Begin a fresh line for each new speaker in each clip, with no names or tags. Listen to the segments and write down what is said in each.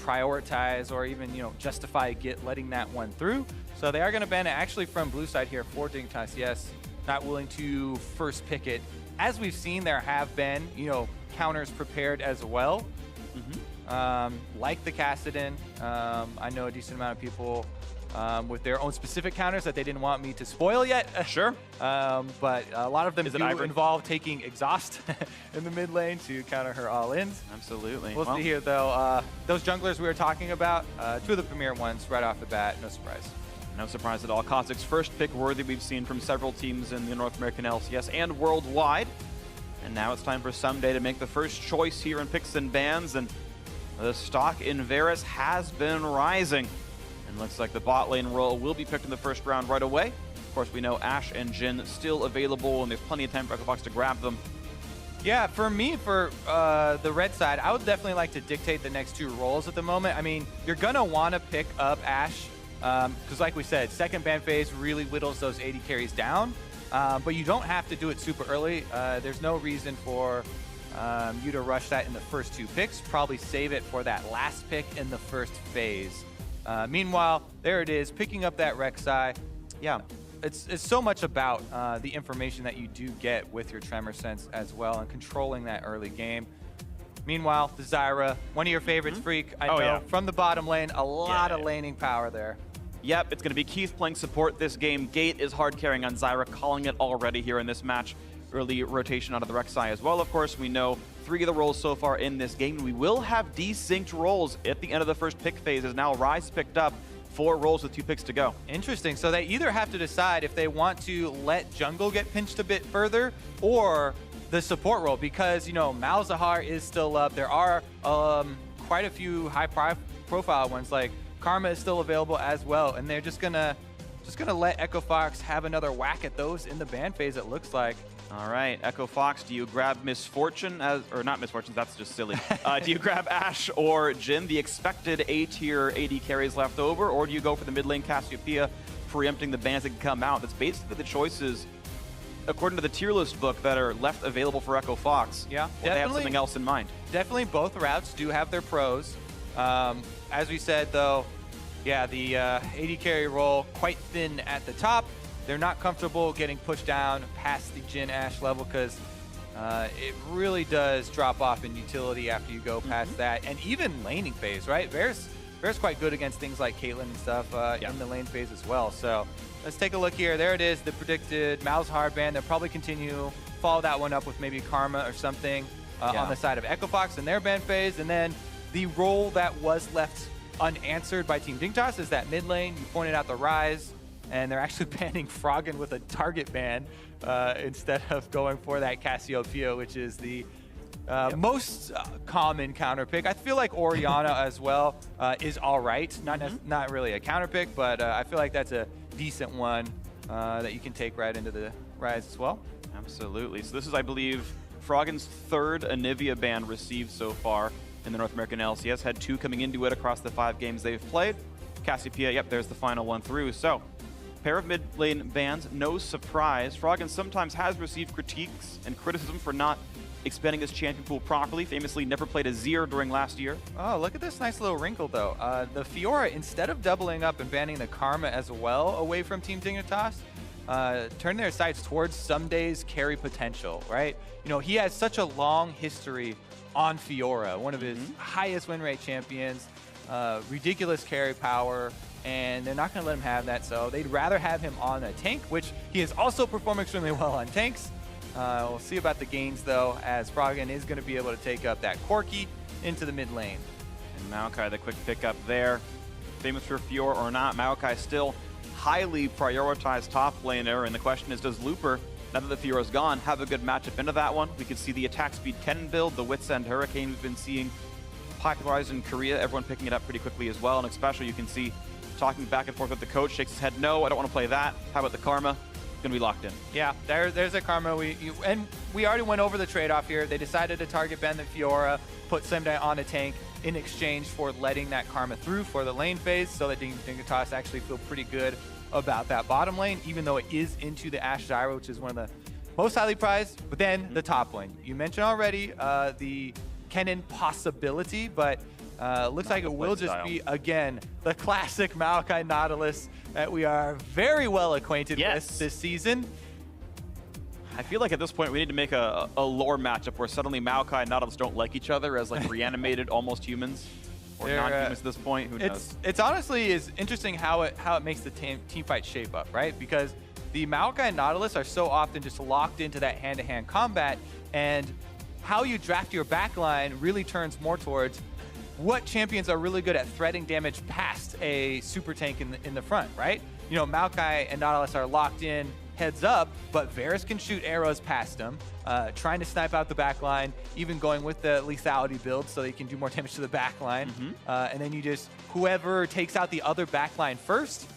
prioritize or even, justify letting that one through. So they are going to ban it actually from blue side here for Dignitas. Yes, not willing to first pick it. As we've seen, there have been, counters prepared as well. Like the Kassadin. I know a decent amount of people with their own specific counters that they didn't want me to spoil yet.
Sure.
But a lot of them do involve taking exhaust in the mid lane to counter her all-ins.
Absolutely.
We'll see here, though. Those junglers we were talking about, two of the premier ones right off the bat. No surprise.
No surprise at all. Kha'Zix's first pick worthy we've seen from several teams in the North American LCS and worldwide. And now it's time for Someday to make the first choice here in picks and bans. And the stock in Varus has been rising. And looks like the bot lane role will be picked in the first round right away. Of course, we know Ashe and Jhin still available, and there's plenty of time for EchoFox to grab them.
Yeah, for me, for the red side, I would definitely like to dictate the next two roles at the moment. I mean, you're going to want to pick up Ashe, because like we said, second ban phase really whittles those 80 carries down. But you don't have to do it super early. There's no reason for you to rush that in the first two picks. Probably save it for that last pick in the first phase. Meanwhile, there it is, picking up that Rek'Sai. Yeah, it's so much about the information that you do get with your Tremor Sense as well and controlling that early game. Meanwhile, the Zyra, one of your favorites, Freak, I know, from the bottom lane, a lot of laning power there.
Yep, it's going to be Keith playing support this game. Gate is hard carrying on Zyra, calling it already here in this match. Early rotation out of the Rek'Sai as well, of course. We know 3 of the roles so far in this game. We will have desynced roles at the end of the first pick phase, as now Ryze picked up 4 roles with 2 picks to go.
Interesting. So they either have to decide if they want to let jungle get pinched a bit further or the support role, because, Malzahar is still up. There are quite a few high-profile ones, like Karma is still available as well, and they're just gonna let EchoFox have another whack at those in the ban phase, it looks like.
All right, EchoFox, do you grab Misfortune or not Misfortune, that's just silly. Do you grab Ashe or Jhin, the expected A-tier 80 carries left over, or do you go for the mid lane Cassiopeia, preempting the bans that can come out? That's basically the choices, according to the tier list book, that are left available for EchoFox.
Yeah,
they have something else in mind.
Definitely both routes do have their pros. As we said, though, yeah, the 80 carry role quite thin at the top. They're not comfortable getting pushed down past the Jhin Ashe level because it really does drop off in utility after you go past that. And even laning phase, right? Varus quite good against things like Caitlyn and stuff in the lane phase as well. So let's take a look here. There it is, the predicted Malzahar ban. They'll probably continue, follow that one up with maybe Karma or something on the side of EchoFox in their ban phase. And then the role that was left unanswered by Team Dignitas is that mid lane. You pointed out the Ryze. And they're actually banning Froggen with a target ban instead of going for that Cassiopeia, which is the most common counter pick. I feel like Orianna as well is all right. Not really a counter pick, but I feel like that's a decent one that you can take right into the Ryze as well.
Absolutely. So this is, I believe, Froggen's 3rd Anivia ban received so far in the North American LCS. Had 2 coming into it across the 5 games they've played. Cassiopeia, yep, there's the final one through. So pair of mid lane bans, no surprise. Froggen sometimes has received critiques and criticism for not expanding his champion pool properly. Famously never played a Azir during last year. Oh,
look at this nice little wrinkle, though. The Fiora, instead of doubling up and banning the Karma as well away from Team Dignitas, turn their sights towards Someday's carry potential, right? He has such a long history on Fiora, one of his highest win rate champions, ridiculous carry power, and they're not going to let him have that, so they'd rather have him on a tank, which he has also performed extremely well on tanks. We'll see about the gains, though, as Froggen is going to be able to take up that Corki into the mid lane.
And Maokai, the quick pickup there. Famous for Fiora or not, Maokai still highly prioritized top laner, and the question is, does Looper, now that the Fiora's gone, have a good matchup into that one? We could see the attack speed Kennen build, the Wits End Hurricane we've been seeing popularized in Korea, everyone picking it up pretty quickly as well, and especially you can see talking back and forth with the coach, shakes his head, no, I don't want to play that. How about the Karma? Gonna be locked in.
Yeah, there's a Karma. And we already went over the trade-off here. They decided to target ban the Fiora, put Someday on a tank in exchange for letting that Karma through for the lane phase, so that Dignitas actually feel pretty good about that bottom lane, even though it is into the Ashe Zyra, which is one of the most highly prized. But then the top lane. You mentioned already the Kennen possibility, but Looks like it will just be, again, the classic Maokai Nautilus that we are very well acquainted with this season.
I feel like at this point we need to make a lore matchup where suddenly Maokai and Nautilus don't like each other as like reanimated almost humans. Or non-humans at this point, who knows?
It's honestly is interesting how it makes the team fight shape up, right? Because the Maokai and Nautilus are so often just locked into that hand-to-hand combat, and how you draft your backline really turns more towards what champions are really good at threading damage past a super tank in the front, right? You know, Maokai and Nautilus are locked in heads up, but Varus can shoot arrows past them, trying to snipe out the backline, even going with the lethality build so they can do more damage to the backline. And then you just, whoever takes out the other backline first,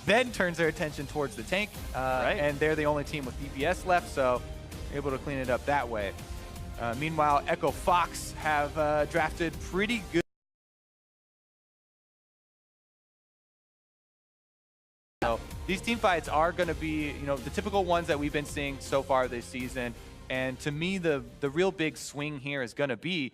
then turns their attention towards the tank. And they're the only team with DPS left, so able to clean it up that way. Meanwhile, Echo Fox have drafted pretty good. So these team fights are going to be, you know, the typical ones that we've been seeing so far this season. And to me, the real big swing here is going to be,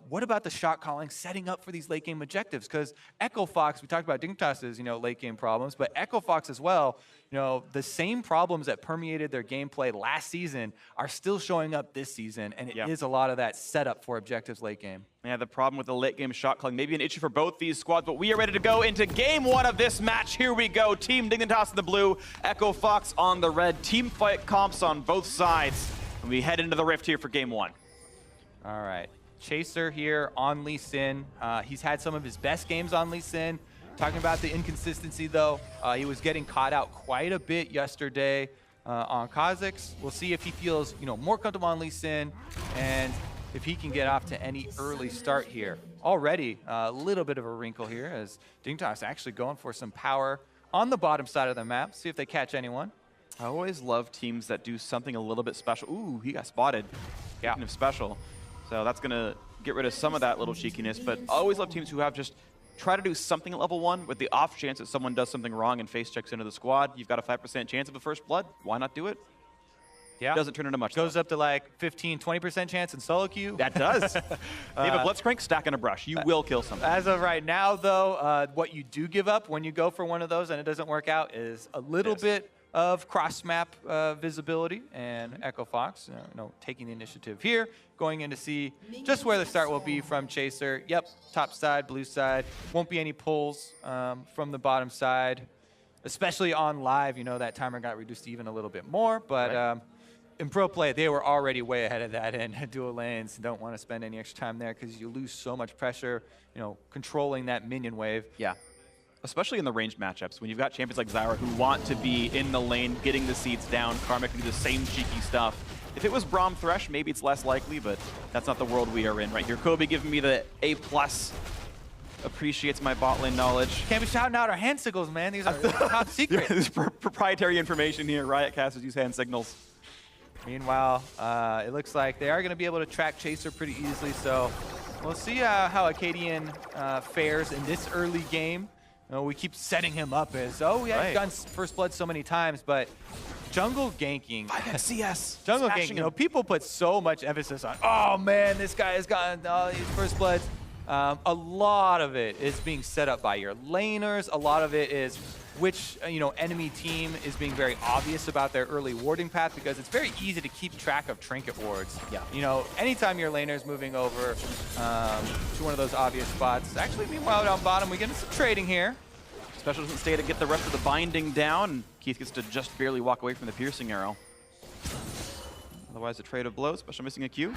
what about the shot calling setting up for these late game objectives? Because Echo Fox, we talked about Dignitas' late game problems, but Echo Fox as well, the same problems that permeated their gameplay last season are still showing up this season, and it is a lot of that setup for objectives late game.
Yeah, the problem with the late game shot calling, maybe an issue for both these squads, but we are ready to go into game one of this match. Here we go. Team Dignitas in the blue, Echo Fox on the red. Team fight comps on both sides. And we head into the rift here for game one.
All right. Chaser here on Lee Sin. He's had some of his best games on Lee Sin. Talking about the inconsistency, though, he was getting caught out quite a bit yesterday on Kha'Zix. We'll see if he feels, more comfortable on Lee Sin and if he can get off to any early start here. Already a little bit of a wrinkle here as Dignitas actually going for some power on the bottom side of the map. See if they catch anyone.
I always love teams that do something a little bit special. Ooh, he got spotted. Speaking of special. So that's going to get rid of some of that little cheekiness. But I always love teams who have just try to do something at level 1 with the off chance that someone does something wrong and face checks into the squad. You've got a 5% chance of a first blood. Why not do it?
Yeah.
Doesn't turn into much.
Goes up to like 15, 20% chance in solo queue.
That does. You have a Blitzcrank, stack in a brush. You will kill something.
As of right now, though, what you do give up when you go for one of those and it doesn't work out is a little bit of cross-map visibility, and Echo Fox taking the initiative here, going in to see just where the start will be from Chaser. Yep, top side, blue side. Won't be any pulls from the bottom side, especially on live. That timer got reduced even a little bit more, but in pro play, they were already way ahead of that, and dual lanes don't want to spend any extra time there because you lose so much pressure, controlling that minion wave.
Yeah. Especially in the ranged matchups, when you've got champions like Zyra who want to be in the lane, getting the seeds down, Karma can do the same cheeky stuff. If it was Braum Thresh, maybe it's less likely, but that's not the world we are in right here. Kobe giving me the A+, appreciates my bot lane knowledge.
Can't be shouting out our hand signals, man. These are top secret.
This is proprietary information here. Riot casters use hand signals.
Meanwhile, it looks like they are going to be able to track Chaser pretty easily, so we'll see how Acadian fares in this early game. We keep setting him up as, he's gotten first blood so many times, but jungle ganking.
CS.
Jungle ganking, people put so much emphasis on, oh man, this guy has gotten all these first bloods. A lot of it is being set up by your laners. A lot of it is which enemy team is being very obvious about their early warding path, because it's very easy to keep track of trinket wards. Yeah. Anytime your laner is moving over to one of those obvious spots. Actually, meanwhile, down bottom, we get into some trading here.
Special doesn't stay to get the rest of the binding down, and Keith gets to just barely walk away from the piercing arrow. Otherwise, a trade of blows. Special missing a Q.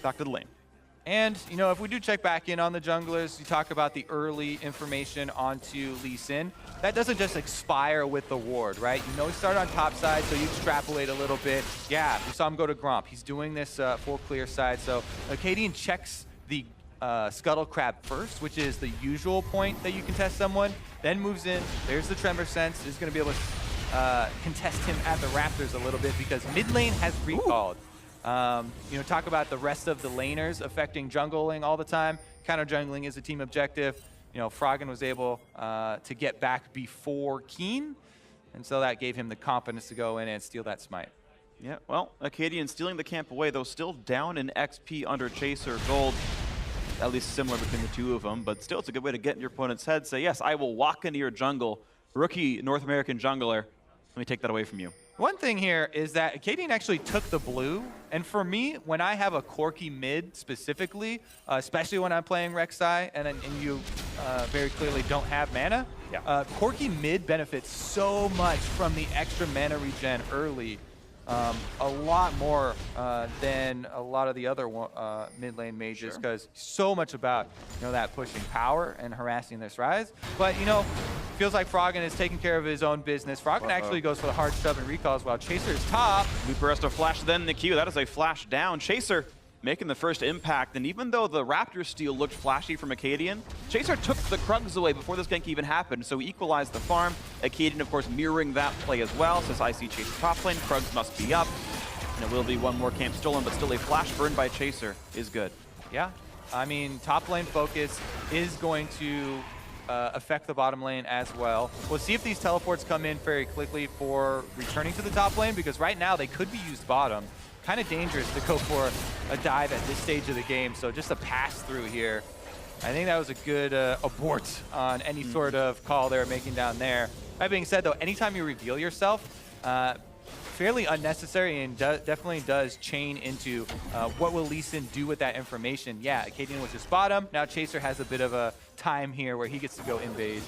Back to the lane.
And, if we do check back in on the junglers, you talk about the early information onto Lee Sin. That doesn't just expire with the ward, right? He started on top side, so you extrapolate a little bit. Yeah, we saw him go to Gromp. He's doing this full clear side. So Acadian checks the Scuttle Crab first, which is the usual point that you can test someone, then moves in. There's the Tremor Sense. Is going to be able to contest him at the Raptors a little bit because mid lane has recalled. Talk about the rest of the laners affecting jungling all the time. Counter jungling is a team objective. Froggen was able to get back before Keen, and so that gave him the confidence to go in and steal that smite.
Yeah, well, Acadian stealing the camp away, though still down in XP under Chaser Gold. at least similar between the two of them, but still it's a good way to get in your opponent's head. Say, yes, I will walk into your jungle. Rookie North American jungler, let me take that away from you.
One thing here is that Acadian actually took the blue, and for me, when I have a Corki mid specifically, especially when I'm playing Rek'Sai and you very clearly don't have mana, Corki mid benefits so much from the extra mana regen early, a lot more than a lot of the other mid lane mages, because so much about that pushing power and harassing this rise. But feels like Froggen is taking care of his own business. Froggen actually goes for the hard shove and recalls while Chaser's top.
Looper has to flash then the Q. That is a flash down. Chaser making the first impact, and even though the Raptor steal looked flashy from Acadian, Chaser took the Krugs away before this gank even happened, so he equalized the farm. Acadian, of course, mirroring that play as well, says I see Chaser top lane, Krugs must be up, and it will be one more camp stolen, but still a flash burn by Chaser is good.
Yeah, I mean, top lane focus is going to affect the bottom lane as well. We'll see if these teleports come in very quickly for returning to the top lane, because right now they could be used bottom. Kind of dangerous to go for a dive at this stage of the game, so just a pass through here. I think that was a good abort on any sort of call they were making down there. That being said, though, anytime you reveal yourself, fairly unnecessary, and definitely does chain into what will Lee Sin do with that information. Yeah, Acadian was just bottom. Now Chaser has a bit of a time here where he gets to go invade.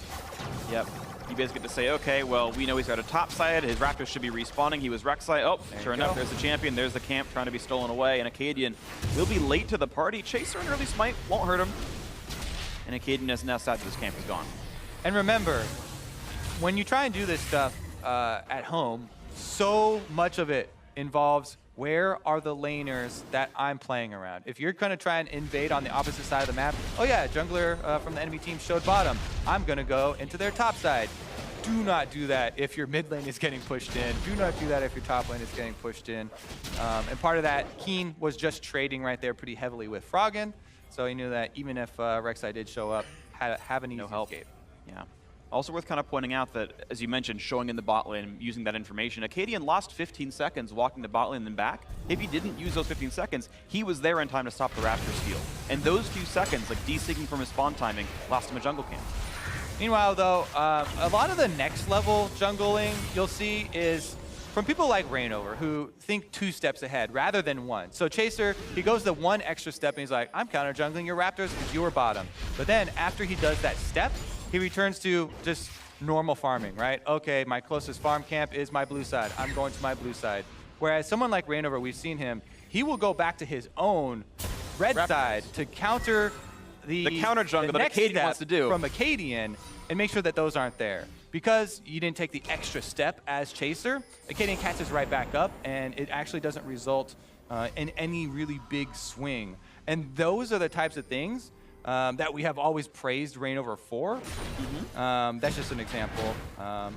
Yep. You basically get to say, okay, well, we know he's got a top side. His Raptors should be respawning. He was Rek'Sai. Oh, sure enough, there's the champion. There's the camp trying to be stolen away. And Acadian will be late to the party. Chaser and early smite won't hurt him. And Acadian is now sad that his camp is gone.
And remember, when you try and do this stuff at home, so much of it involves where are the laners that I'm playing around. If you're going to try and invade on the opposite side of the map, oh yeah, jungler from the enemy team showed bottom. I'm going to go into their top side. Do not do that if your mid lane is getting pushed in. Do not do that if your top lane is getting pushed in. And part of that, Keen was just trading right there pretty heavily with Froggen, so he knew that even if Rek'Sai did show up, have an easy escape.
Yeah. Also worth kind of pointing out that, as you mentioned, showing in the bot lane, using that information, Acadian lost 15 seconds walking the bot lane and then back. If he didn't use those 15 seconds, he was there in time to stop the Raptor steal. And those few seconds, like de-syncing from his spawn timing, lost him a jungle camp.
Meanwhile, though, a lot of the next level jungling you'll see is from people like Reignover, who think 2 steps ahead rather than 1. So Chaser, he goes the 1 extra step and he's like, I'm counter jungling your Raptors because you were bottom. But then after he does that step, he returns to just normal farming, right? Okay, my closest farm camp is my blue side. I'm going to my blue side. Whereas someone like Reignover, we've seen him, he will go back to his own red side to counter the
counter jungle that Acadian wants to do
from Acadian and make sure that those aren't there. Because you didn't take the extra step as Chaser, Acadian catches right back up, and it actually doesn't result in any really big swing. And those are the types of things that we have always praised Reignover for. That's just an example.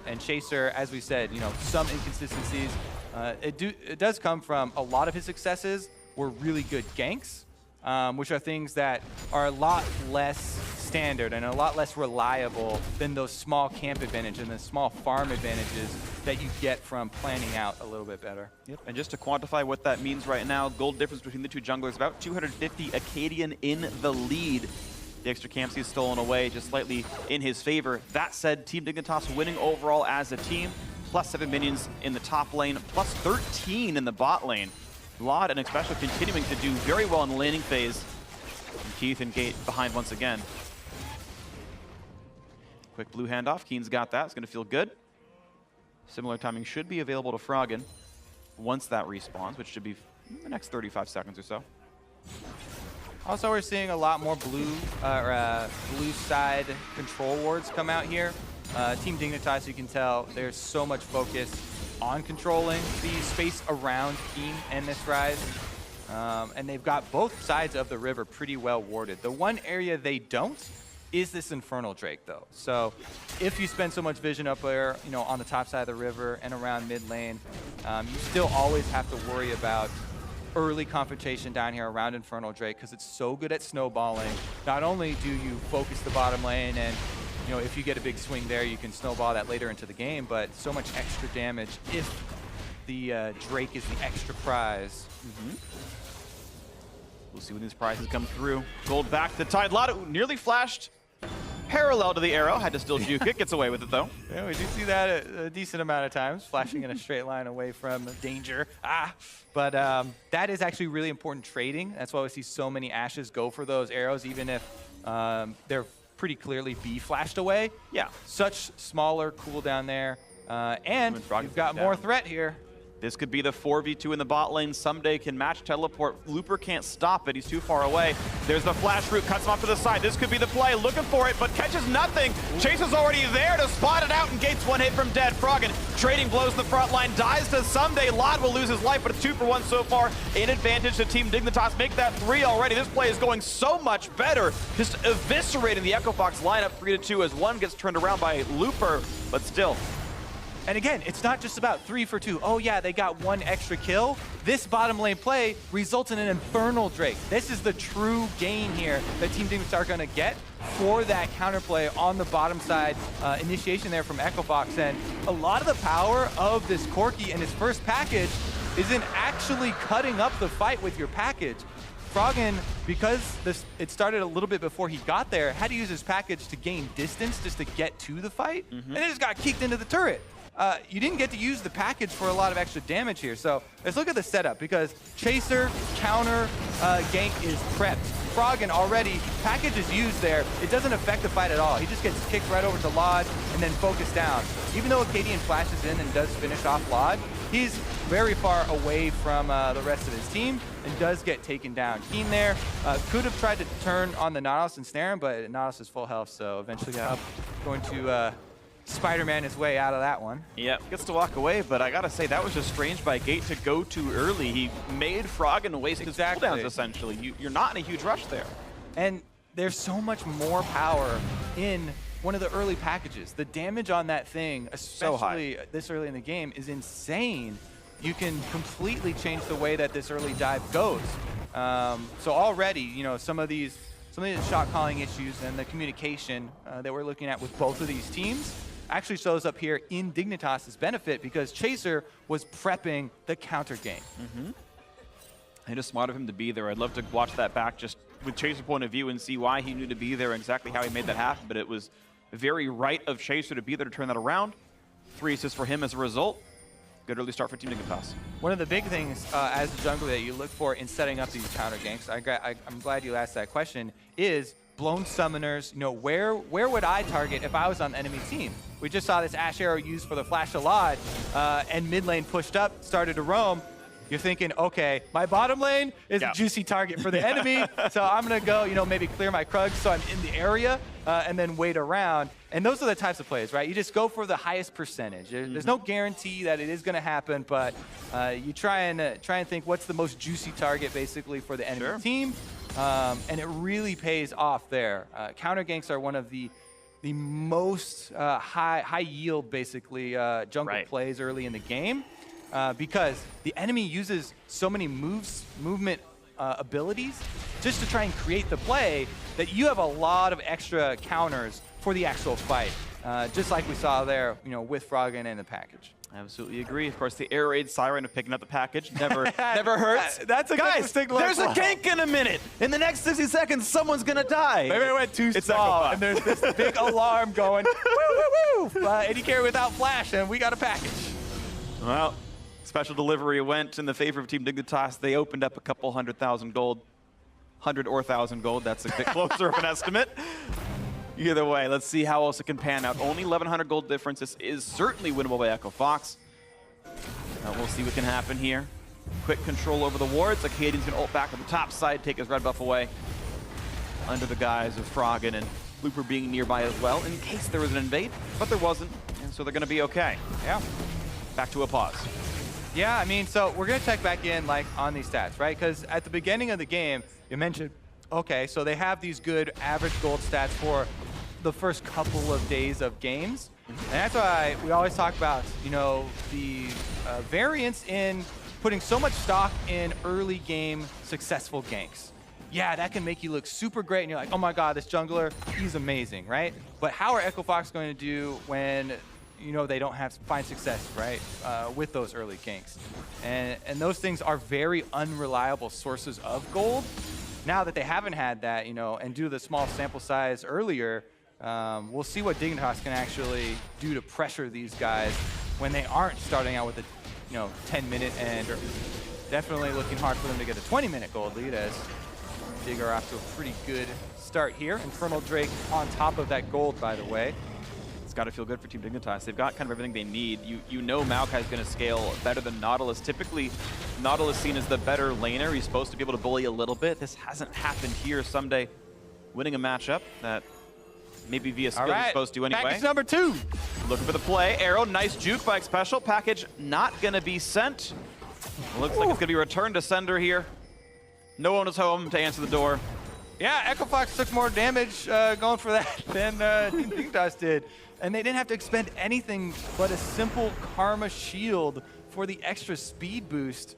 And Chaser, as we said, some inconsistencies. It does come from a lot of his successes were really good ganks, which are things that are a lot less standard and a lot less reliable than those small camp advantages and the small farm advantages that you get from planning out a little bit better.
Yep. And just to quantify what that means right now, gold difference between the two junglers, about 250. Acadian in the lead. The extra camps he's stolen away just slightly in his favor. That said, Team Dignitas winning overall as a team. +7 minions in the top lane, +13 in the bot lane. Vlad and especially continuing to do very well in the laning phase. And Keith and Gate behind once again. Quick blue handoff. Keen's got that. It's going to feel good. Similar timing should be available to Froggen once that respawns, which should be in the next 35 seconds or so.
Also, we're seeing a lot more blue side control wards come out here. Team Dignitas, you can tell, there's so much focus on controlling the space around Keen and this rise. And they've got both sides of the river pretty well warded. The one area they don't is this Infernal Drake, though. So if you spend so much vision up there, on the top side of the river and around mid lane, you still always have to worry about early confrontation down here around Infernal Drake because it's so good at snowballing. Not only do you focus the bottom lane and if you get a big swing there, you can snowball that later into the game, but so much extra damage if the Drake is the extra prize.
We'll see when these prizes come through. Gold back to Tide. Lotto nearly flashed parallel to the arrow. Had to still juke it. Gets away with it, though.
Yeah, we do see that a decent amount of times, flashing in a straight line away from danger. But that is actually really important trading. That's why we see so many Ashes go for those arrows, even if they're pretty clearly be flashed away.
Yeah.
Such smaller cooldown there. And you've got more threat here.
This could be the 4v2 in the bot lane. Someday can match teleport. Looper can't stop it. He's too far away. There's the flash route. Cuts him off to the side. This could be the play. Looking for it, but catches nothing. Chase is already there to spot it out, and Gates one hit from dead. Froggen trading blows in the front line. Dies to Someday. Lod will lose his life, but it's 2 for 1 so far. In advantage to Team Dignitas. Make that 3 already. This play is going so much better. Just eviscerating the Echo Fox lineup 3-2 as one gets turned around by Looper, but still.
And again, it's not just about 3 for 2. Oh yeah, they got 1 extra kill. This bottom lane play results in an Infernal Drake. This is the true gain here that Team Dignitas are gonna get for that counterplay on the bottom side initiation there from Echo Fox. And a lot of the power of this Corki and his first package is in actually cutting up the fight with your package. Froggen, because it started a little bit before he got there, had to use his package to gain distance just to get to the fight, and it just got kicked into the turret. You didn't get to use the package for a lot of extra damage here. So let's look at the setup, because Chaser, counter, gank is prepped. Froggen already, package is used there. It doesn't affect the fight at all. He just gets kicked right over to Lod and then focused down. Even though Acadian flashes in and does finish off Lod, he's very far away from the rest of his team and does get taken down. Keen there, could have tried to turn on the Nautilus and snare him, but Nautilus is full health, so eventually going to Spider-Man his way out of that one.
Yeah, gets to walk away, but I gotta say, that was just strange by Gate to go too early. He made Froggen waste his cooldowns, essentially. You're not in a huge rush there.
And there's so much more power in one of the early packages. The damage on that thing, especially this early in the game, is insane. You can completely change the way that this early dive goes. So already, you know, some of these shot calling issues and the communication that we're looking at with both of these teams actually shows up here in Dignitas' benefit, because Chaser was prepping the counter game.
It is smart of him to be there. I'd love to watch that back just with Chaser's point of view and see why he knew to be there and exactly how he made that happen, but it was very right of Chaser to be there to turn that around. 3 assists for him as a result. Good early start for Team Dignitas. One
of the big things as a jungler that you look for in setting up these counter ganks, I'm glad you asked that question, is blown summoners. You know, where would I target if I was on the enemy team? We just saw this Ash Arrow used for the flash of Lod, and mid lane pushed up, started to roam. You're thinking, okay, my bottom lane is a juicy target for the enemy, so I'm gonna go, you know, maybe clear my Krugs so I'm in the area, and then wait around. And those are the types of plays, right? You just go for the highest percentage. There's no guarantee that it is gonna happen, but you try and think what's the most juicy target basically for the enemy team, and it really pays off there. Counter ganks are one of the most high yield basically jungle plays early in the game. Because the enemy uses so many movement abilities just to try and create the play that you have a lot of extra counters for the actual fight, just like we saw there, you know, with Froggen and the package.
Absolutely agree. Of course, the air raid siren of picking up the package never hurts.
That's a
Guys, there's a gank in a minute. In the next 60 seconds, someone's gonna die.
Maybe I went too small, and there's this big alarm going, woo, woo, woo. AD carry without flash, and we got a package.
Well, special delivery went in the favor of Team Dignitas. They opened up a couple 100,000 gold. 100 or 1,000 gold, that's a bit closer of an estimate. Either way, let's see how else it can pan out. Only 1,100 gold difference. This is certainly winnable by Echo Fox. We'll see what can happen here. Quick control over the wards. Acadian's gonna ult back on the top side, take his red buff away. Under the guise of Froggen and Looper being nearby as well, in case there was an invade, but there wasn't, and so they're gonna be okay.
Yeah.
Back to a pause.
Yeah, I mean, so we're going to check back in like on these stats, right? Because at the beginning of the game, you mentioned, okay, so they have these good average gold stats for the first couple of days of games. And that's why we always talk about, you know, the variance in putting so much stock in early game successful ganks. Yeah, that can make you look super great, and you're like, oh my god, this jungler, he's amazing, right? But how are Echo Fox going to do when, you know, they don't find success, right, with those early ganks? And those things are very unreliable sources of gold. now that they haven't had that, and due to the small sample size earlier, we'll see what Dignitas can actually do to pressure these guys when they aren't starting out with a 10-minute and definitely looking hard for them to get a 20-minute gold lead, as Dig are off to a pretty good start here. Infernal Drake on top of that gold, by the way.
It's got to feel good for Team Dignitas. They've got kind of everything they need. You know Maokai is going to scale better than Nautilus. Typically, Nautilus seen as the better laner. He's supposed to be able to bully a little bit. This hasn't happened here. Someday winning a matchup that maybe via skill he's supposed to anyway.
Package number 2.
Looking for the play. Arrow, nice juke by Special. Package not going to be sent. Looks like it's going to be returned to sender here. No one is home to answer the door.
Yeah, Echo Fox took more damage going for that than Team Dignitas did. And they didn't have to expend anything but a simple Karma Shield for the extra speed boost.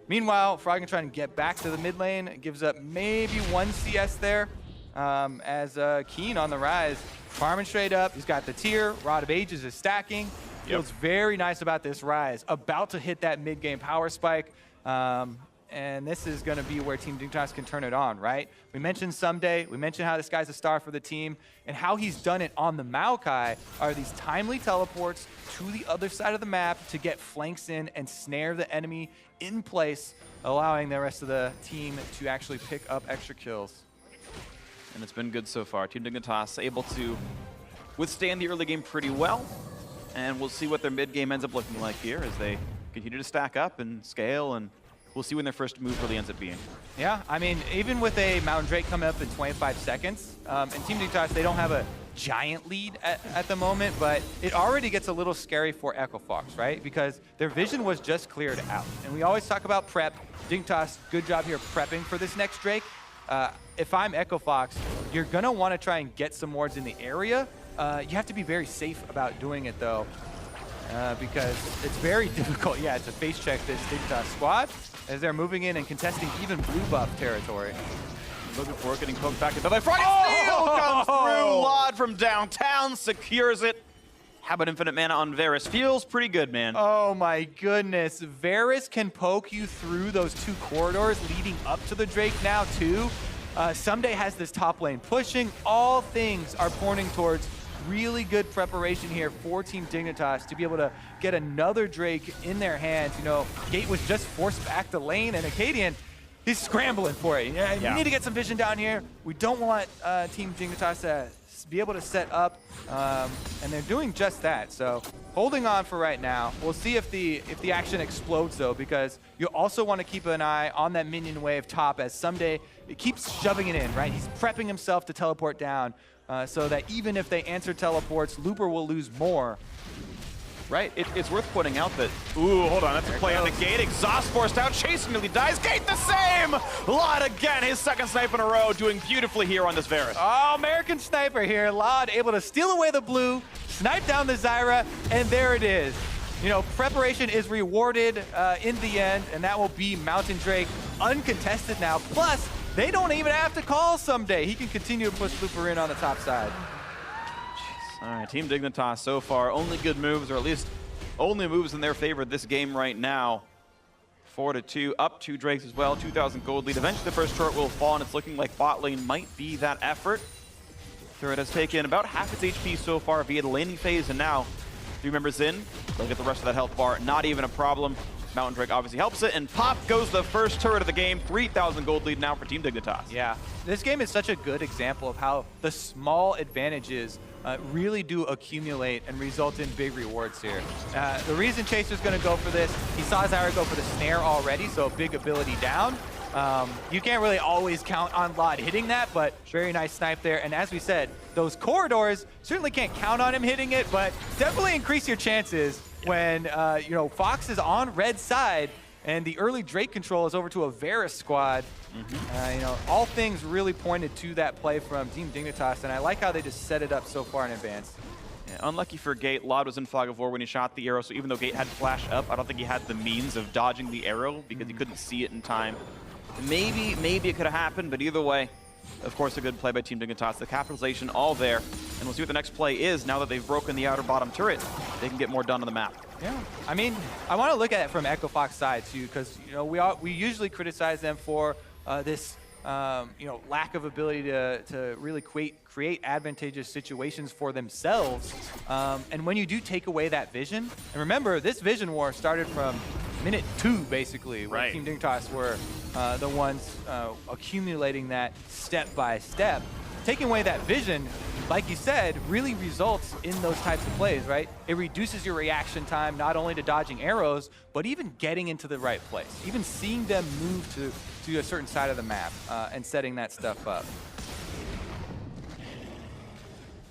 Meanwhile, Frog can try and get back to the mid lane. Gives up maybe 1 CS there as Keen on the rise. Farming straight up. He's got the tier. Rod of Ages is stacking. Feels very nice about this rise. About to hit that mid-game power spike. And this is going to be where Team Dignitas can turn it on, right? We mentioned Someday. We mentioned how this guy's a star for the team. And how he's done it on the Maokai are these timely teleports to the other side of the map to get flanks in and snare the enemy in place, allowing the rest of the team to actually pick up extra kills.
And it's been good so far. Team Dignitas able to withstand the early game pretty well. And we'll see what their mid game ends up looking like here as they continue to stack up and scale, and we'll see when their first move really ends up being.
Yeah, I mean, even with a Mountain Drake coming up in 25 seconds, and Team Dignitas, they don't have a giant lead at the moment, but it already gets a little scary for Echo Fox, right? Because their vision was just cleared out. And we always talk about prep. Dignitas, good job here prepping for this next Drake. If I'm Echo Fox, you're going to want to try and get some wards in the area. You have to be very safe about doing it, though, because it's very difficult, to face check this Dignitas squad as they're moving in and contesting even blue buff territory.
Looking for it, getting poked back into the front. Steal comes through. Lod from downtown secures it. How about infinite mana on Varus? Feels pretty good, man.
Oh my goodness. Varus can poke you through those 2 corridors leading up to the Drake now, too. Someday has this top lane pushing. All things are pointing towards really good preparation here for Team Dignitas to be able to get another Drake in their hands. Gate was just forced back the lane, and Acadian, he's scrambling for it. You need to get some vision down here. We don't want Team Dignitas to be able to set up, and they're doing just that. So holding on for right now. We'll see if the action explodes, though, because you also want to keep an eye on that minion wave top, as Someday it keeps shoving it in, right? He's prepping himself to teleport down, so that even if they answer teleports, Looper will lose more.
Right, it's worth pointing out that, ooh, hold on, that's a play on the Gate. Exhaust forced out, Chase nearly dies. Gate the same! Lod again, his second snipe in a row, doing beautifully here on this Varus.
Oh, American Sniper here. Lod able to steal away the blue, snipe down the Zyra, and there it is. Preparation is rewarded in the end, and that will be Mountain Drake uncontested now. Plus, they don't even have to call Someday. He can continue to push Looper in on the top side.
All right, Team Dignitas so far, only good moves, or at least only moves in their favor this game right now. 4-2, up 2 Drakes as well, 2,000 gold lead. Eventually the first turret will fall, and it's looking like bot lane might be that effort. Turret has taken about half its HP so far via the laning phase, and now 3 members in. They'll get the rest of that health bar, not even a problem. Mountain Drake obviously helps it, and pop goes the first turret of the game. 3,000 gold lead now for Team Dignitas.
Yeah, this game is such a good example of how the small advantages really do accumulate and result in big rewards here. The reason Chaser's going to go for this, he saw Zyra go for the snare already, so big ability down. You can't really always count on Lod hitting that, but very nice snipe there. And as we said, those corridors, certainly can't count on him hitting it, but definitely increase your chances when Fox is on red side and the early Drake control is over to a Varus squad. All things really pointed to that play from Team Dignitas, and I like how they just set it up so far in advance.
Yeah, unlucky for Gate, Lod was in Fog of War when he shot the arrow, so even though Gate had flash up, I don't think he had the means of dodging the arrow because he couldn't see it in time. Maybe it could have happened, but either way, of course, a good play by Team Dignitas. The capitalization all there, and we'll see what the next play is. Now that they've broken the outer bottom turret, they can get more done on the map.
Yeah, I mean, I want to look at it from Echo Fox side too, because we usually criticize them for this lack of ability to really create advantageous situations for themselves. And when you do take away that vision, and remember, this vision war started from minute 2, basically, where
right.
Team Dignitas were the ones accumulating that step by step. Taking away that vision, like you said, really results in those types of plays, right? It reduces your reaction time, not only to dodging arrows, but even getting into the right place, even seeing them move to a certain side of the map and setting that stuff up.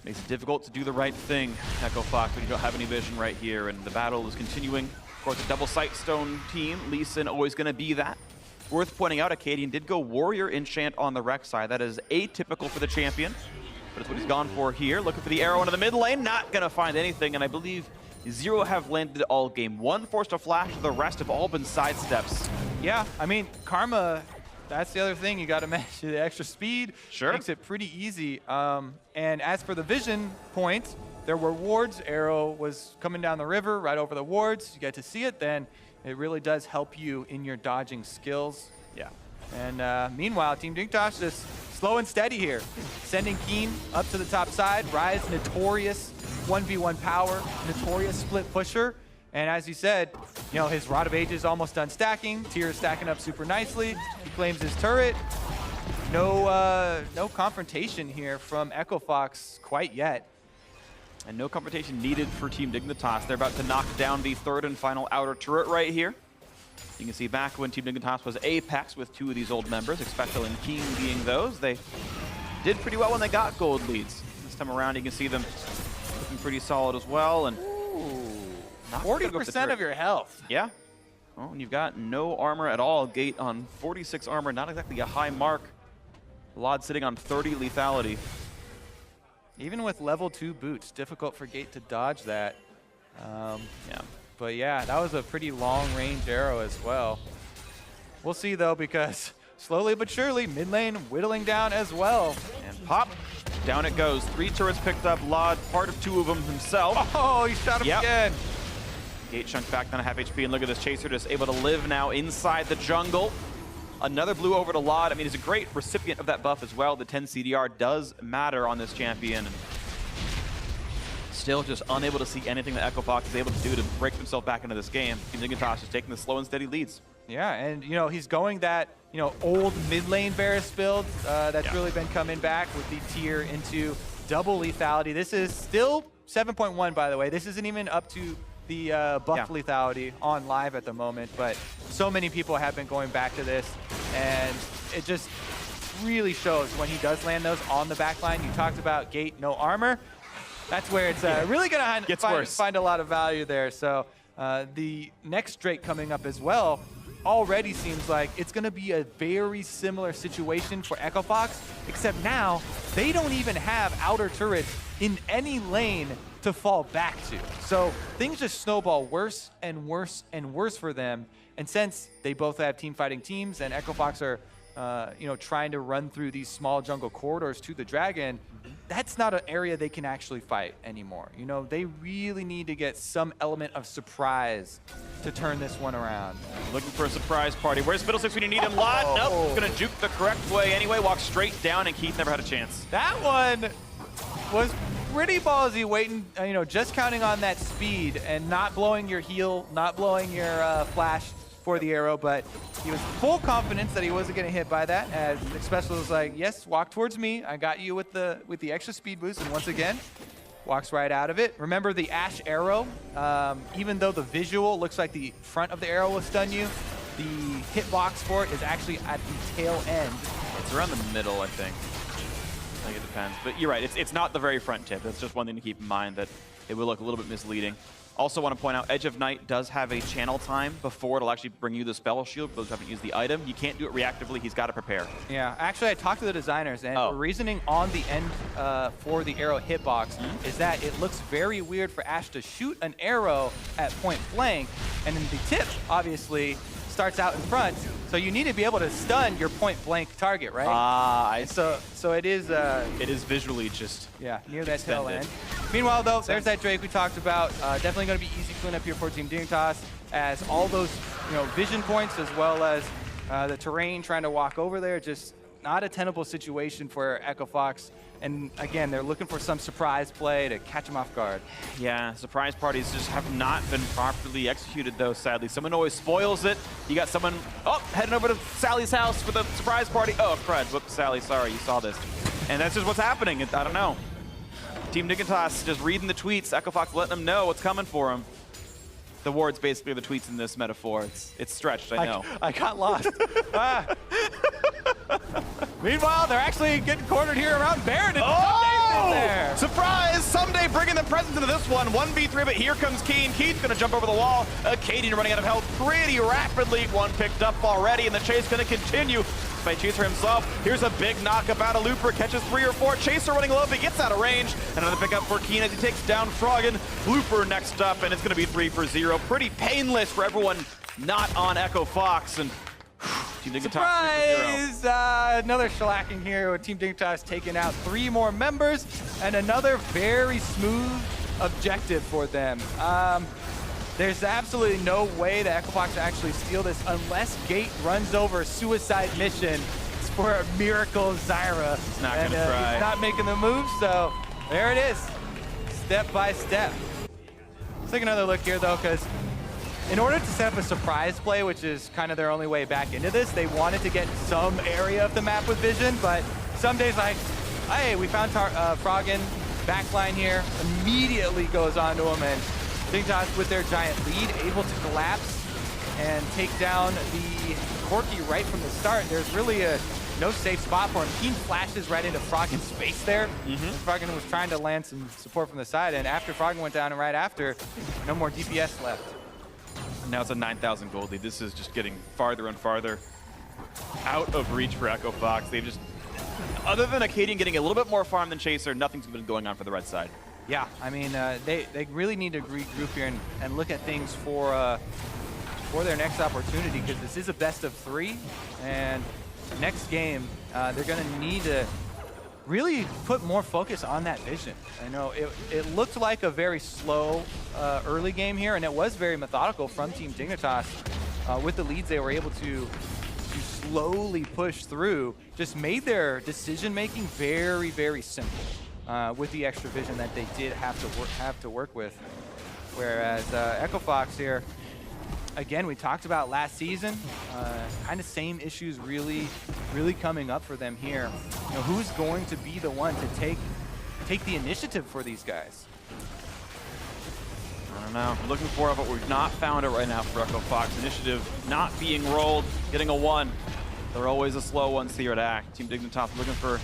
Makes it difficult to do the right thing, Echo Fox, when you don't have any vision right here, and the battle is continuing. Of course, a double Sightstone team, Lee Sin always going to be that. Worth pointing out, Acadian did go Warrior Enchant on the Rex side. That is atypical for the champion, but it's what he's gone for here. Looking for the arrow into the mid lane, not going to find anything, and I believe 0 have landed all game. 1 forced a flash, the rest have all been sidesteps.
Yeah, I mean, Karma, that's the other thing. You got to manage the extra speed.
Sure.
Makes it pretty easy. And as for the vision points, there were wards. Arrow was coming down the river right over the wards. You get to see it then. It really does help you in your dodging skills.
Yeah.
And meanwhile, Team Dignitas just slow and steady here. Sending Keen up to the top side. Rise, notorious 1v1 power, notorious split pusher. And as you said, his Rod of Ages is almost done stacking. Tyr is stacking up super nicely. He claims his turret. No confrontation here from Echo Fox quite yet.
And no confrontation needed for Team Dignitas. They're about to knock down the 3rd and final outer turret right here. You can see back when Team Dignitas was Apex with 2 of these old members, Expecto and Keen being those. They did pretty well when they got gold leads. This time around, you can see them looking pretty solid as well. And
40% of your health.
Yeah. Well, and you've got no armor at all. Gate on 46 armor, not exactly a high mark. Lod sitting on 30 lethality.
Even with level 2 boots, difficult for Gate to dodge that.
Yeah.
But yeah, that was a pretty long-range arrow as well. We'll see though, because slowly but surely, mid lane whittling down as well.
And pop, down it goes. 3 turrets picked up. Lod, part of 2 of them himself.
Oh, he shot him again.
Gate chunked back down to half HP, and look at this Chaser just able to live now inside the jungle. Another blue over to Lod. I mean, he's a great recipient of that buff as well. The 10 CDR does matter on this champion. Still just unable to see anything that Echo Fox is able to do to break himself back into this game. Team Dignitas is taking the slow and steady leads.
Yeah, and he's going that old mid lane Varus build that's really been coming back with the Tyr into double lethality. This is still 7.1, by the way. This isn't even up to the buff lethality on live at the moment, but so many people have been going back to this, and it just really shows when he does land those on the back line. You talked about Gate, no armor. That's where it's really going to find a lot of value there. So the next Drake coming up as well already seems like it's going to be a very similar situation for Echo Fox, except now they don't even have outer turrets in any lane to fall back to. So things just snowball worse and worse and worse for them. And since they both have team fighting teams and Echo Fox are trying to run through these small jungle corridors to the dragon, that's not an area they can actually fight anymore. They really need to get some element of surprise to turn this one around.
Looking for a surprise party. Where's Fiddlesticks when you need him? Lot, nope, gonna juke the correct way anyway, walk straight down, and Keith never had a chance.
That one was pretty ballsy, waiting, just counting on that speed and not blowing your heal, not blowing your flash for the arrow, but he was full confidence that he wasn't getting hit by that, as Especially was like, yes, walk towards me. I got you with the extra speed boost, and once again, walks right out of it. Remember the Ash arrow, even though the visual looks like the front of the arrow will stun you, the hitbox for it is actually at the tail end.
It's around the middle, I think. I think it depends. But you're right, it's not the very front tip. That's just one thing to keep in mind, that it will look a little bit misleading. Also want to point out, Edge of Night does have a channel time before it'll actually bring you the spell shield. Those who haven't used the item, you can't do it reactively. He's got to prepare.
Yeah, actually, I talked to the designers, and the reasoning on the end for the arrow hitbox is that it looks very weird for Ash to shoot an arrow at point blank, and then the tip, obviously, starts out in front. So you need to be able to stun your point blank target, right? So it is
visually just
near that tail end. Meanwhile, though, there's that Drake we talked about. Definitely going to be easy cleanup here for Team Dignitas, as all those vision points as well as the terrain trying to walk over there just not a tenable situation for Echo Fox. And again, they're looking for some surprise play to catch them off guard.
Yeah, surprise parties just have not been properly executed, though, sadly. Someone always spoils it. You got someone, heading over to Sally's house for the surprise party. Oh, crud. Whoops, Sally, sorry, you saw this. And that's just what's happening. I don't know. Team Dignitas just reading the tweets. Echo Fox letting them know what's coming for them. The wards basically are the tweets in this metaphor. It's stretched, I know.
I got lost. Meanwhile, they're actually getting cornered here around Baron. And Sunday's in there.
Surprise! Someday bringing the presence into this one. 1v3, but here comes Keen. Keen's going to jump over the wall. Cadian running out of health pretty rapidly. One picked up already, and the chase going to continue by Chaser himself. Here's a big knockup out of Looper. Catches 3 or 4. Chaser running low, but he gets out of range. Another pickup for Keen as he takes down Froggen. Looper next up, and it's going to be 3 for 0. Pretty painless for everyone not on Echo Fox. And Team Dignitas,
surprise! Another shellacking here with Team Dignitas taking out 3 more members and another very smooth objective for them. There's absolutely no way that Echo Fox will actually steal this unless Gate runs over a suicide mission for a miracle Zyra.
He's not going to try.
He's not making the move, so there it is. Step by step. Let's take another look here, though, because in order to set up a surprise play, which is kind of their only way back into this, they wanted to get some area of the map with vision, but some days like, hey, we found Froggen, backline here, immediately goes onto him, and Dignitas with their giant lead, able to collapse and take down the Corki right from the start. There's really no safe spot for him. Keen flashes right into Froggen's face there. Froggen was trying to land some support from the side, and after Froggen went down and right after, no more DPS left.
Now it's a 9,000 gold lead. This is just getting farther and farther out of reach for Echo Fox. They've just, other than Acadian getting a little bit more farm than Chaser, nothing's been going on for the red side.
Yeah, I mean, they really need to regroup here and look at things for their next opportunity, because this is a best of 3, and next game they're going to need to really put more focus on that vision. I know it looked like a very slow early game here, and it was very methodical from Team Dignitas. With the leads they were able to slowly push through, just made their decision-making very, very simple with the extra vision that they did have to work with. Whereas Echo Fox here, again, we talked about last season, kind of same issues really coming up for them here. You know, who's going to be the one to take the initiative for these guys?
I don't know. Looking for it, but we've not found it right now for Echo Fox. Initiative not being rolled, getting a 1. They're always a slow ones here at ACT. Team Dignitas looking for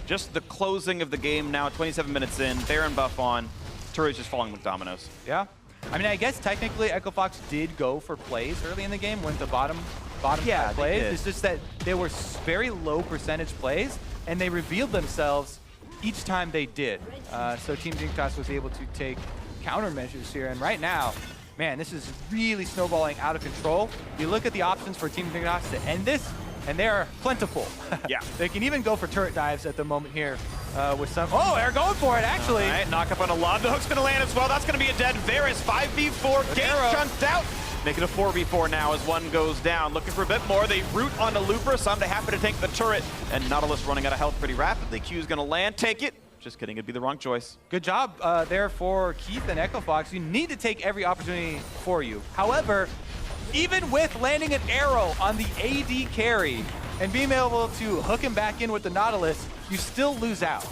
just the closing of the game now, 27 minutes in. Baron buff on. Turret's just falling with dominoes.
Yeah. I mean, I guess technically Echo Fox did go for plays early in the game, went to bottom yeah, plays. It's just that they were very low percentage plays, and they revealed themselves each time they did. So Team Dignitas was able to take countermeasures here, and right now, man, this is really snowballing out of control. You look at the options for Team Dignitas to end this, and they are plentiful.
Yeah.
They can even go for turret dives at the moment here with some... Oh, they're going for it, actually.
All right, knock up on a lot. The hook's going to land as well. That's going to be a dead Varus. 5v4. Gate chunked out. Make it a 4v4 now as one goes down. Looking for a bit more. They root onto Looper. Some they happen to take the turret. And Nautilus running out of health pretty rapidly. Q's going to land. Take it. Just kidding. It'd be the wrong choice.
Good job there for Keith and Echo Fox. You need to take every opportunity for you. However, even with landing an arrow on the AD carry and being able to hook him back in with the Nautilus, you still lose out.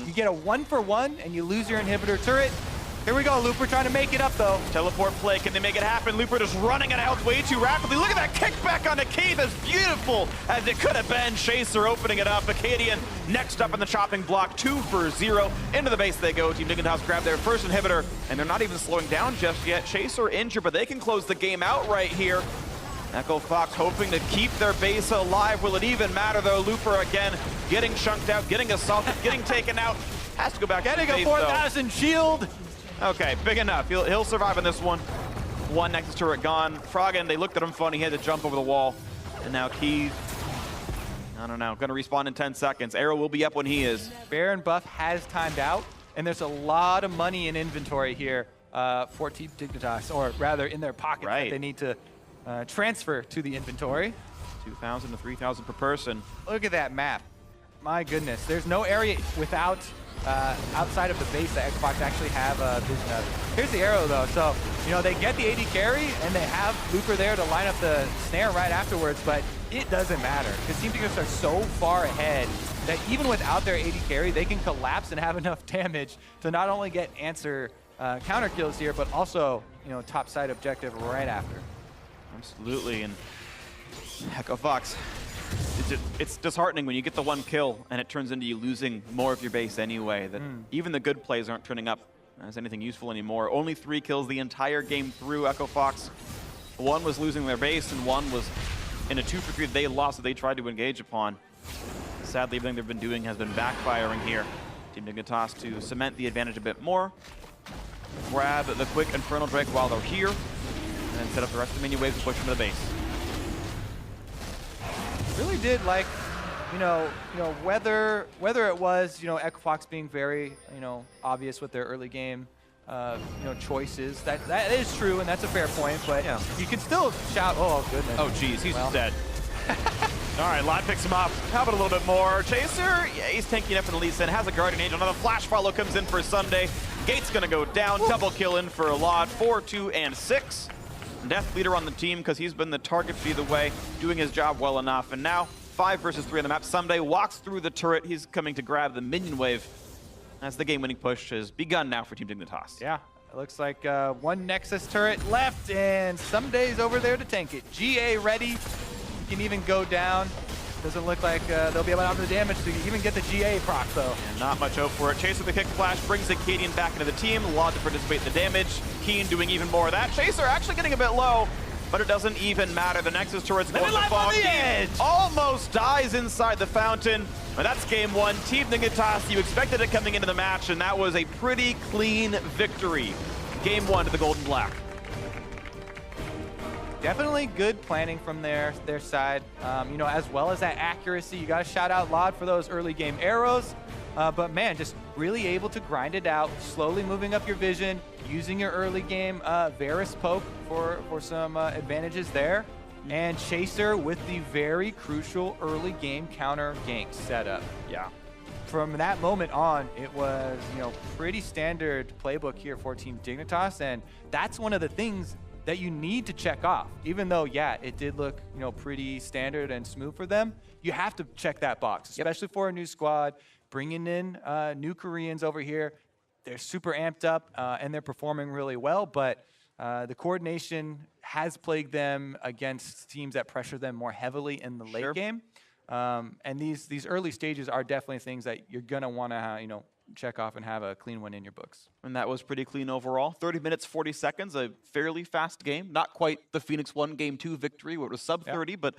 You get a 1-for-1 and you lose your inhibitor turret. Here we go, Looper trying to make it up though.
Teleport play, can they make it happen? Looper just running out of health way too rapidly. Look at that kickback onto Keith, as beautiful as it could have been. Chaser opening it up. Acadian next up in the chopping block, 2 for 0. Into the base they go. Team Dignitas grab their first inhibitor, and they're not even slowing down just yet. Chaser injured, but they can close the game out right here. Echo Fox hoping to keep their base alive. Will it even matter though? Looper again getting chunked out, getting assaulted, getting taken out. Has to go back
getting
to the base,
a 4,000 shield.
Okay, big enough. He'll survive in this one. One Nexus turret gone. Froggen, they looked at him funny. He had to jump over the wall. And now Keith, I don't know, gonna respawn in 10 seconds. Arrow will be up when he is.
Baron buff has timed out, and there's a lot of money in inventory here for Team Dignitas, or rather in their pocket that they need to transfer to the inventory.
2,000 to 3,000 per person.
Look at that map. my goodness. There's no area without outside of the base that Xbox actually have a vision of. Here's the arrow though, so they get the AD carry and they have Looper there to line up the snare right afterwards, but it doesn't matter because Team Dignitas are so far ahead that even without their AD carry, they can collapse and have enough damage to not only get answer counter kills here, but also top side objective right after.
Absolutely, and Echo Fox. It's disheartening when you get the one kill and it turns into you losing more of your base anyway. That even the good plays aren't turning up as anything useful anymore. Only 3 kills the entire game through Echo Fox. One was losing their base and one was in a 2-for-3 they lost that they tried to engage upon. Sadly, everything they've been doing has been backfiring here. Team Dignitas to cement the advantage a bit more. Grab the quick Infernal Drake while they're here, and then set up the rest of the minion waves and push them to the base.
Really did like, whether it was, Echo Fox being very, obvious with their early game, choices. That is true, and that's a fair point. But you can still shout, "Oh goodness!"
Oh geez, he's dead. All right, Live picks him up. How about a little bit more? Chaser, yeah, he's tanking up in the lead set. Has a Guardian Angel. Another flash follow comes in for Sunday. Gate's gonna go down. Double kill in for Alad. 4, 2, and 6. Death leader on the team because he's been the target for either way, doing his job well enough. And now 5 versus 3 on the map. Someday walks through the turret. He's coming to grab the minion wave as the game-winning push has begun now for Team Dignitas.
Yeah, it looks like one Nexus turret left, and Someday's over there to tank it. GA ready. He can even go down. Doesn't look like they'll be able to outdo the damage to even get the GA proc, though.
And not much hope for it. Chaser with the kick flash brings the Cadian back into the team. Law to participate in the damage. Keen doing even more of that. Chaser actually getting a bit low, but it doesn't even matter. The Nexus turret's going to fall. Keen almost dies inside the fountain. But that's game 1. Team Dignitas, you expected it coming into the match, and that was a pretty clean victory. Game 1 to the Golden Black.
Definitely good planning from their side, as well as that accuracy. You got to shout out Lod for those early game arrows, but man, just really able to grind it out, slowly moving up your vision, using your early game Varus poke for some advantages there, and Chaser with the very crucial early game counter gank setup.
Yeah.
From that moment on, it was pretty standard playbook here for Team Dignitas, and that's one of the things that you need to check off. Even though, yeah, it did look, pretty standard and smooth for them, you have to check that box, especially for a new squad, bringing in new Koreans over here. They're super amped up and they're performing really well, but the coordination has plagued them against teams that pressure them more heavily in the late game. And these early stages are definitely things that you're gonna wanna, check off and have a clean one in your books.
And that was pretty clean overall. 30 minutes, 40 seconds, a fairly fast game. Not quite the Phoenix 1 Game 2 victory where it was sub 30, but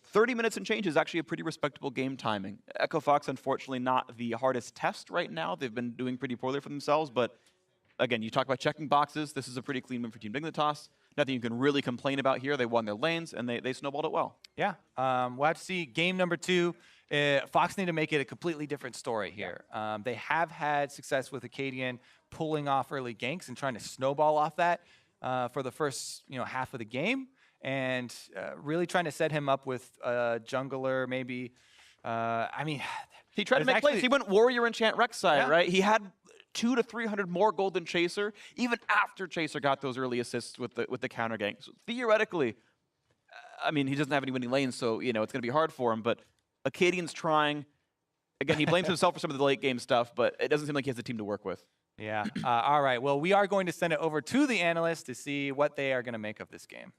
30 minutes and change is actually a pretty respectable game timing. Echo Fox, unfortunately, not the hardest test right now. They've been doing pretty poorly for themselves, but again, you talk about checking boxes. This is a pretty clean win for Team Dignitas. Nothing you can really complain about here. They won their lanes, and they snowballed it well. Yeah,
we'll have to see game number 2. Fox need to make it a completely different story here. They have had success with Acadian pulling off early ganks and trying to snowball off that for the first half of the game, and really trying to set him up with a jungler maybe. I mean,
he tried to make plays. He went Warrior Enchant Rek'Sai, right? He had 200 to 300 more gold than Chaser, even after Chaser got those early assists with the counter gank. So theoretically, I mean, he doesn't have any winning lanes, so it's going to be hard for him, but Acadian's trying. Again, he blames himself for some of the late game stuff, but it doesn't seem like he has a team to work with.
Yeah. All right. Well, we are going to send it over to the analysts to see what they are going to make of this game.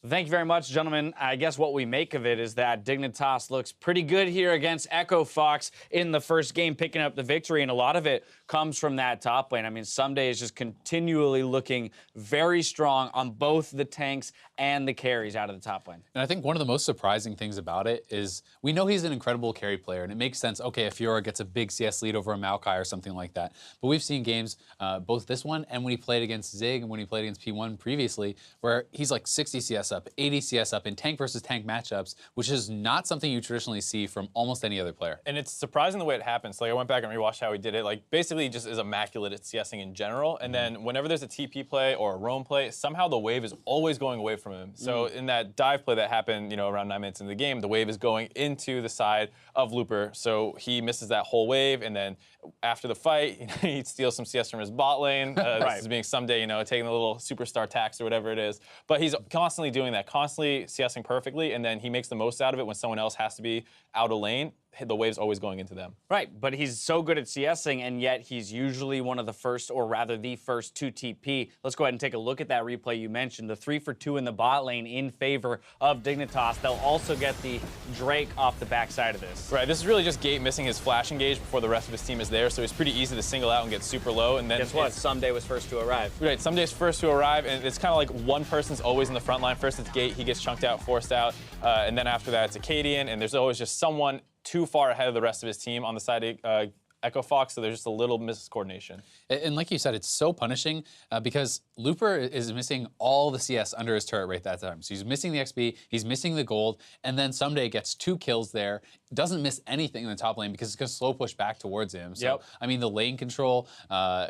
Thank you very much, gentlemen. I guess what we make of it is that Dignitas looks pretty good here against Echo Fox in the first game, picking up the victory, and a lot of it comes from that top lane. I mean, Someday is just continually looking very strong on both the tanks and the carries out of the top lane.
And I think one of the most surprising things about it is we know he's an incredible carry player, and it makes sense, okay, if Fiora gets a big CS lead over a Maokai or something like that. But we've seen games, both this one and when he played against Zig and when he played against P1 previously, where he's like 60 CS up up, 80 CS up in tank versus tank matchups, which is not something you traditionally see from almost any other player.
And it's surprising the way it happens. Like I went back and rewatched how he did it. Like basically he just is immaculate at CSing in general. And then whenever there's a TP play or a roam play, somehow the wave is always going away from him. So in that dive play that happened, around 9 minutes into the game, the wave is going into the side of Looper. So he misses that whole wave, and then after the fight, he steals some CS from his bot lane. This is being someday, taking a little superstar tax or whatever it is. But he's constantly doing that, constantly CSing perfectly, and then he makes the most out of it when someone else has to be out of lane. The wave's always going into them.
Right, but he's so good at CSing, and yet he's usually one of the first, or rather the first, to TP. Let's go ahead and take a look at that replay you mentioned. The 3 for 2 in the bot lane in favor of Dignitas. They'll also get the Drake off the backside of this.
Right, this is really just Gate missing his flash engage before the rest of his team is there, so it's pretty easy to single out and get super low. And then
guess what? Someday was first to arrive.
Right, Someday's first to arrive, and it's kind of like one person's always in the front line. First it's Gate, he gets chunked out, forced out, and then after that it's Acadian, and there's always just someone too far ahead of the rest of his team on the side of Echo Fox, so there's just a little miscoordination.
And like you said, it's so punishing because Looper is missing all the CS under his turret right that time. So he's missing the XP, he's missing the gold, and then Someday gets 2 kills there, doesn't miss anything in the top lane because it's going to slow push back towards him. So, I mean, the lane control,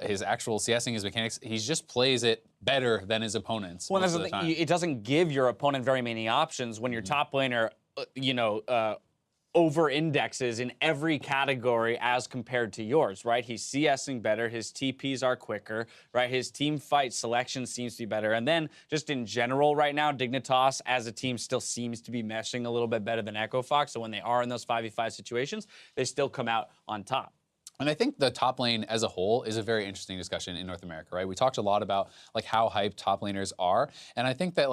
his actual CSing, his mechanics, he just plays it better than his opponents most of the time.
It doesn't give your opponent very many options when your top laner, over-indexes in every category as compared to yours, right? He's CSing better, his TPs are quicker, right? His team fight selection seems to be better. And then just in general right now, Dignitas as a team still seems to be meshing a little bit better than Echo Fox. So when they are in those 5v5 situations, they still come out on top.
And I think the top lane as a whole is a very interesting discussion in North America, right? We talked a lot about like how hyped top laners are. And I think that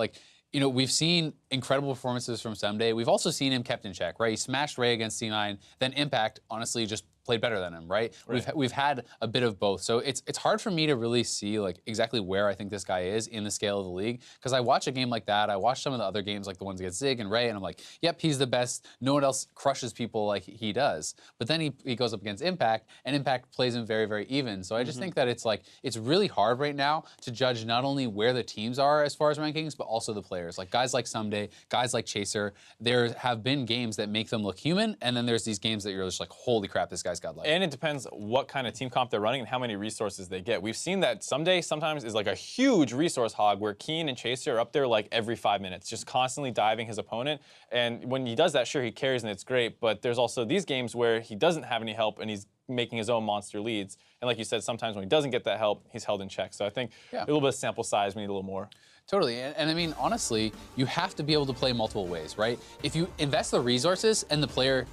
we've seen incredible performances from Someday. We've also seen him kept in check, right? He smashed Ray against C9, then Impact honestly just played better than him, right? We've had a bit of both. So it's hard for me to really see like exactly where I think this guy is in the scale of the league, because I watch a game like that, I watch some of the other games like the ones against Zig and Ray, and I'm like, yep, he's the best. No one else crushes people like he does. But then he goes up against Impact, and Impact plays him very, very even. So I just think that it's really hard right now to judge not only where the teams are as far as rankings, but also the players. Like guys like Someday, guys like Chaser, there have been games that make them look human, and then there's these games that you're just like, holy crap, this guy's godlike.
And it depends what kind of team comp they're running and how many resources they get. We've seen that Someday sometimes is like a huge resource hog where Keen and Chaser are up there like every 5 minutes, just constantly diving his opponent. And when he does that, sure, he carries and it's great, but there's also these games where he doesn't have any help and he's making his own monster leads. And like you said, sometimes when he doesn't get that help, he's held in check. So I think a little bit of sample size, we need a little more.
Totally, and I mean, honestly, you have to be able to play multiple ways, right? If you invest the resources and the player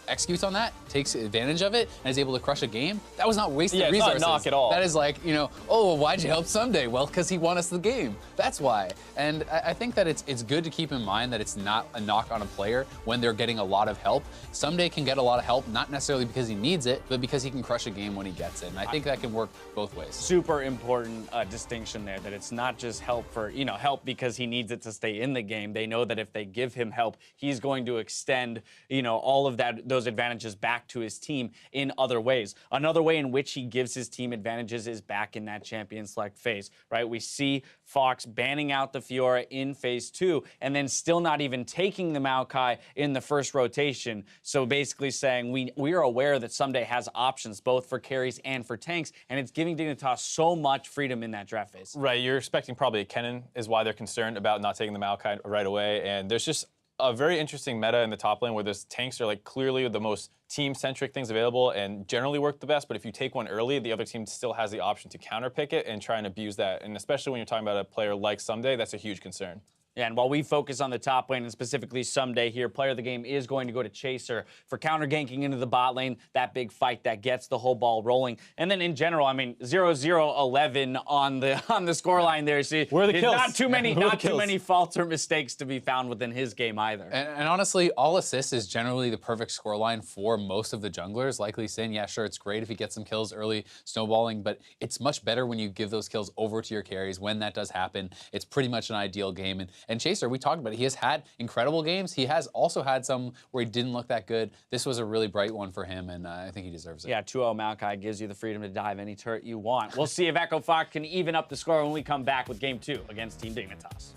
executes on that, takes advantage of it, and is able to crush a game, that was not wasted resources.
It's not a knock at all.
That is like, oh, well, why'd you help Someday? Well, because he won us the game. That's why. And I think that it's good to keep in mind that it's not a knock on a player when they're getting a lot of help. Someday can get a lot of help, not necessarily because he needs it, but because he can crush a game when he gets it. And I think that can work both ways.
Super important distinction there, that it's not just help for, help because he needs it to stay in the game. They know that if they give him help, he's going to extend, all of those advantages back to his team in other ways. Another way in which he gives his team advantages is back in that champion select phase, right? We see Fox banning out the Fiora in phase 2 and then still not even taking the Maokai in the first rotation. So basically saying we are aware that Someday has options both for carries and for tanks, and it's giving Dignitas so much freedom in that draft phase.
Right, you're expecting probably a Kennen is why they're concerned about not taking the Maokai right away, and there's just a very interesting meta in the top lane where those tanks are like clearly the most team-centric things available and generally work the best, but if you take one early, the other team still has the option to counterpick it and try and abuse that. And especially when you're talking about a player like Someday, that's a huge concern.
Yeah, and while we focus on the top lane and specifically Someday here, player of the game is going to go to Chaser for counter ganking into the bot lane, that big fight that gets the whole ball rolling. And then in general, I mean, 0-0-11 on the scoreline there. See,
where are the kills?
Not too many faults or mistakes to be found within his game either.
And honestly, all assists is generally the perfect scoreline for most of the junglers. Likely Sin, yeah, sure, it's great if he gets some kills early, snowballing, but it's much better when you give those kills over to your carries. When that does happen, it's pretty much an ideal game. And Chaser, we talked about it. He has had incredible games. He has also had some where he didn't look that good. This was a really bright one for him, and I think he deserves it.
Yeah, 2-0 Maokai gives you the freedom to dive any turret you want. We'll see if Echo Fox can even up the score when we come back with Game 2 against Team Dignitas.